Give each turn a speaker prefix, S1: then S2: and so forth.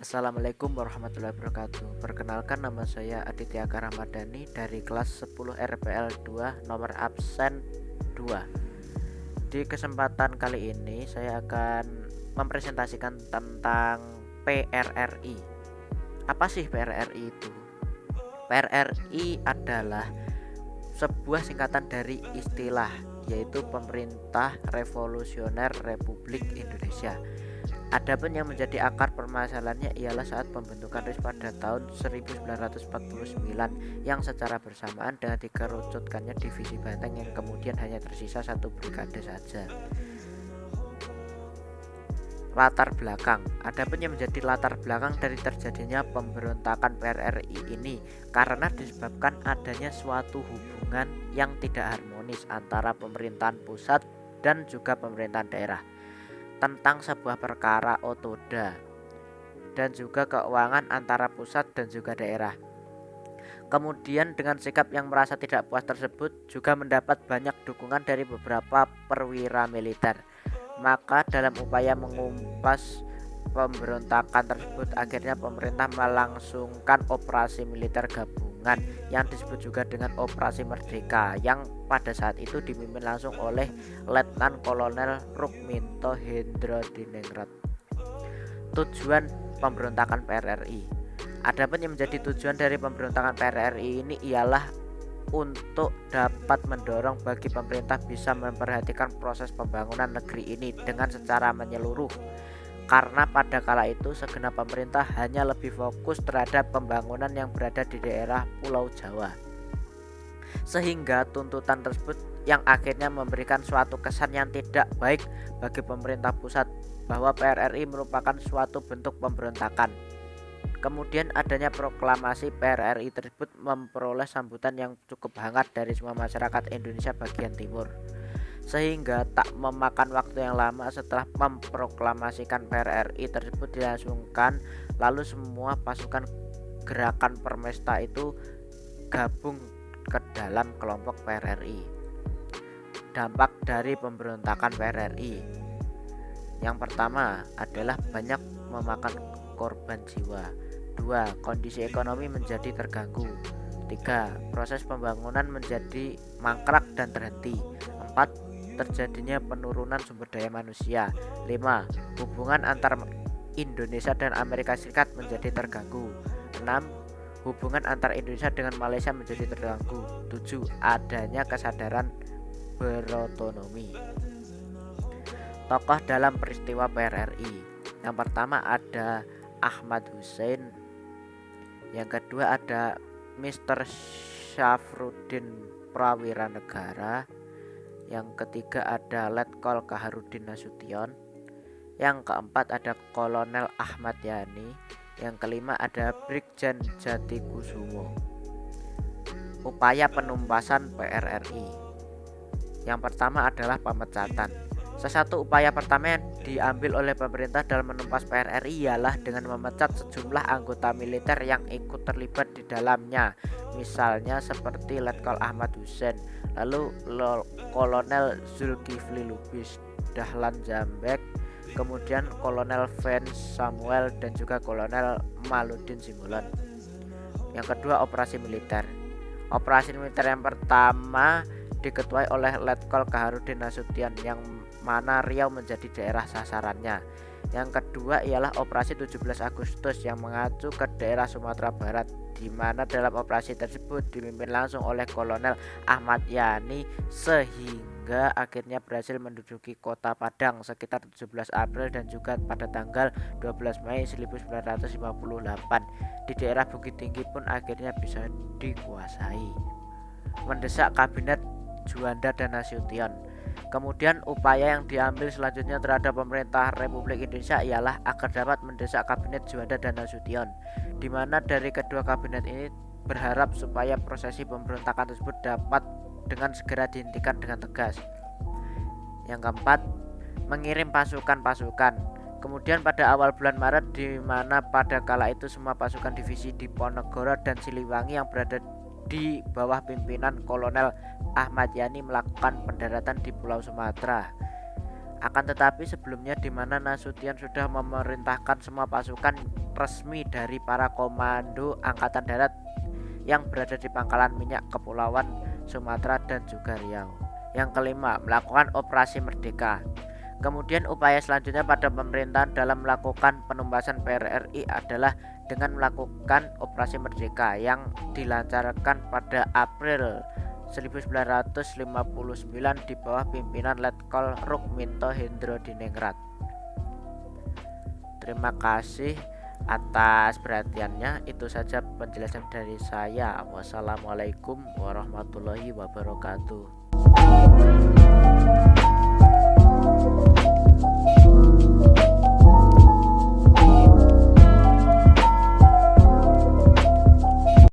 S1: Assalamualaikum warahmatullahi wabarakatuh. Perkenalkan, nama saya Aditya Karamadani dari kelas 10 RPL 2 nomor absen 2. Di kesempatan kali ini saya akan mempresentasikan tentang PRRI. Apa sih PRRI itu? PRRI adalah sebuah singkatan dari istilah, yaitu Pemerintah Revolusioner Republik Indonesia. Adapun yang menjadi akar permasalahannya ialah saat pembentukan RIS pada tahun 1949 yang secara bersamaan dengan dikerucutkannya divisi Banteng yang kemudian hanya tersisa satu brigade saja. Latar belakang. Adapun yang menjadi latar belakang dari terjadinya pemberontakan PRRI ini karena disebabkan adanya suatu hubungan yang tidak harmonis antara pemerintahan pusat dan juga pemerintahan daerah tentang sebuah perkara otoda dan juga keuangan antara pusat dan juga daerah. Kemudian dengan sikap yang merasa tidak puas tersebut juga mendapat banyak dukungan dari beberapa perwira militer. Maka dalam upaya mengumpas pemberontakan tersebut, akhirnya pemerintah melangsungkan operasi militer gabungan yang disebut juga dengan Operasi Merdeka, yang pada saat itu dipimpin langsung oleh Letnan Kolonel Rukminto Hendrodiningrat. Tujuan pemberontakan PRRI. Adapun yang menjadi tujuan dari pemberontakan PRRI ini ialah untuk dapat mendorong bagi pemerintah bisa memperhatikan proses pembangunan negeri ini dengan secara menyeluruh, karena pada kala itu segenap pemerintah hanya lebih fokus terhadap pembangunan yang berada di daerah Pulau Jawa, sehingga tuntutan tersebut yang akhirnya memberikan suatu kesan yang tidak baik bagi pemerintah pusat bahwa PRRI merupakan suatu bentuk pemberontakan. Kemudian adanya proklamasi PRRI tersebut memperoleh sambutan yang cukup hangat dari semua masyarakat Indonesia bagian timur, sehingga tak memakan waktu yang lama setelah memproklamasikan PRRI tersebut dilangsungkan, lalu semua pasukan gerakan Permesta itu gabung ke dalam kelompok PRRI. Dampak dari pemberontakan PRRI, yang pertama adalah banyak memakan korban jiwa. 2. Kondisi ekonomi menjadi terganggu. 3. Proses pembangunan menjadi mangkrak dan terhenti. 4. Terjadinya penurunan sumber daya manusia. 5. Hubungan antar Indonesia dan Amerika Serikat menjadi terganggu. 6. Hubungan antar Indonesia dengan Malaysia menjadi terganggu. 7. Adanya kesadaran berotonomi. Tokoh dalam peristiwa PRRI. Yang pertama ada Ahmad Hussein. Yang kedua ada Mr. Syafruddin Prawira Negara. Yang ketiga ada Letkol Kaharudin Nasution. Yang keempat ada Kolonel Ahmad Yani. Yang kelima ada Brigjen Jati Kusumo. Upaya penumpasan PRRI. Yang pertama adalah pemecatan. Sesatu upaya pertama yang diambil oleh pemerintah dalam menumpas PRRI ialah dengan memecat sejumlah anggota militer yang ikut terlibat di dalamnya, misalnya seperti Letkol Ahmad Hussein, lalu Kolonel Zulkifli Lubis, Dahlan Zambek, kemudian Kolonel Vance Samuel dan juga Kolonel Maludin Simbolon. Yang kedua, operasi militer. Operasi militer yang pertama diketuai oleh Letkol Kaharudin Nasution, yang mana Riau menjadi daerah sasarannya. Yang kedua ialah operasi 17 Agustus yang mengacu ke daerah Sumatera Barat, di mana dalam operasi tersebut dipimpin langsung oleh Kolonel Ahmad Yani, sehingga akhirnya berhasil menduduki kota Padang sekitar 17 April dan juga pada tanggal 12 Mei 1958. Di daerah Bukit Tinggi pun akhirnya bisa dikuasai. Mendesak kabinet Juanda dan Nasution. Kemudian upaya yang diambil selanjutnya terhadap pemerintah Republik Indonesia ialah agar dapat mendesak kabinet Juanda dan Nasution, di mana dari kedua kabinet ini berharap supaya prosesi pemberontakan tersebut dapat dengan segera dihentikan dengan tegas. Yang keempat, mengirim pasukan-pasukan. Kemudian pada awal bulan Maret, di mana pada kala itu semua pasukan divisi Diponegoro dan Siliwangi yang berada di bawah pimpinan Kolonel Ahmad Yani melakukan pendaratan di Pulau Sumatera. Akan tetapi sebelumnya di mana Nasution sudah memerintahkan semua pasukan resmi dari para komando Angkatan Darat yang berada di pangkalan minyak Kepulauan Sumatera dan juga Riau. Yang kelima, melakukan operasi merdeka. Kemudian upaya selanjutnya pada pemerintahan dalam melakukan penumbasan PRRI adalah dengan melakukan operasi merdeka yang dilancarkan pada April 1959 di bawah pimpinan Letkol Rukminto Hendrodiningrat. Terima kasih atas perhatiannya. Itu saja penjelasan dari saya. Wassalamualaikum warahmatullahi wabarakatuh.